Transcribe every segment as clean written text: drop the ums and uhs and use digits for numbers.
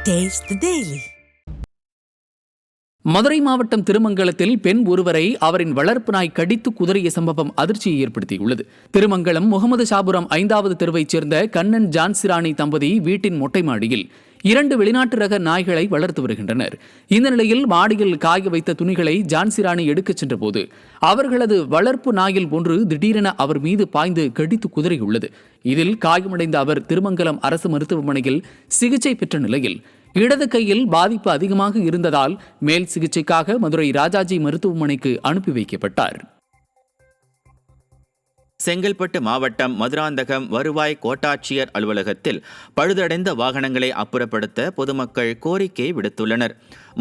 Taste the Daily. Madurai மாவட்டம் திருமங்கலத்தில் பெண் ஒருவரை அவரின் வளர்ப்பு நாய் கடித்து குதறிய சம்பவம் அதிர்ச்சியை ஏற்படுத்தியுள்ளது. திருமங்கலம் முகமது ஷாபுரம் 5வது தெருவைச் சேர்ந்த கண்ணன் ஜான்சிராணி தம்பதி வீட்டின் மொட்டை மாடியில் 2 வெளிநாட்டு ரக நாய்களை வளர்த்து வருகின்றனர். இந்த நிலையில் மாடியில் காய வைத்த துணிகளை ஜான்சிராணி எடுக்கச் சென்றபோது அவர்களது வளர்ப்பு நாயில் ஒன்று திடீரென அவர் மீது பாய்ந்து கடித்து குதறியுள்ளது. இதில் காயமடைந்த அவர் திருமங்கலம் அரசு மருத்துவமனையில் சிகிச்சை பெற்ற நிலையில் இடது கையில் பாதிப்பு அதிகமாக இருந்ததால் மேல் சிகிச்சைக்காக மதுரை ராஜாஜி மருத்துவமனைக்கு அனுப்பி வைக்கப்பட்டார். செங்கல்பட்டு மாவட்டம் மதுராந்தகம் வருவாய் கோட்டாட்சியர் அலுவலகத்தில் பழுதடைந்த வாகனங்களை அப்புறப்படுத்த பொதுமக்கள் கோரிக்கை விடுத்துள்ளனர்.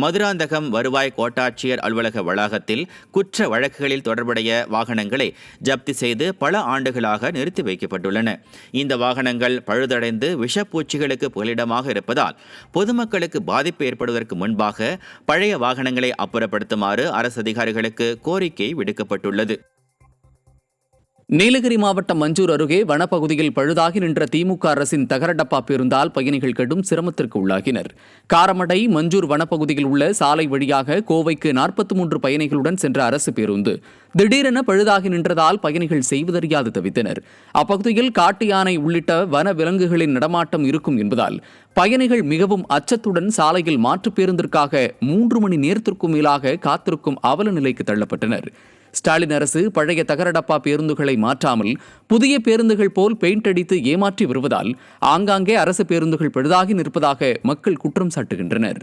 மதுராந்தகம் வருவாய் கோட்டாட்சியர் அலுவலக வளாகத்தில் குற்ற வழக்குகளில் தொடர்புடைய வாகனங்களை ஜப்தி செய்து பல ஆண்டுகளாக நிறுத்தி வைக்கப்பட்டுள்ளன. இந்த வாகனங்கள் பழுதடைந்து விஷப்பூச்சிகளுக்கு புகலிடமாக இருப்பதால் பொதுமக்களுக்கு பாதிப்பு ஏற்படுவதற்கு முன்பாக பழைய வாகனங்களை அப்புறப்படுத்துமாறு அரசு அதிகாரிகளுக்கு கோரிக்கை விடுக்கப்பட்டுள்ளது. நீலகிரி மாவட்டம் மஞ்சூர் அருகே வனப்பகுதியில் பழுதாகி நின்ற திமுக அரசின் தகரடப்பா பேருந்தால் பயணிகள் கடும் சிரமத்திற்கு உள்ளாகினர். காரமடை மஞ்சூர் வனப்பகுதியில் உள்ள சாலை வழியாக கோவைக்கு 43 பயணிகளுடன் சென்ற அரசு பேருந்து திடீரென பழுதாகி நின்றதால் பயணிகள் செய்வதறியாது தவித்தனர். அப்பகுதியில் காட்டு யானை உள்ளிட்ட வன விலங்குகளின் நடமாட்டம் இருக்கும் என்பதால் பயணிகள் மிகவும் அச்சத்துடன் சாலையில் மாற்றுப் பேருந்திற்காக 3 மணி நேரத்திற்கும் மேலாக காத்திருக்கும் அவல நிலைக்கு தள்ளப்பட்டனர். ஸ்டாலின் அரசு பழைய தகரடப்பா பேருந்துகளை மாற்றாமல் புதிய பேருந்துகள் போல் பெயிண்ட் அடித்து ஏமாற்றி வருவதால் ஆங்காங்கே அரசு பேருந்துகள் பழுதாகி நிற்பதாக மக்கள் குற்றம் சாட்டுகின்றனர்.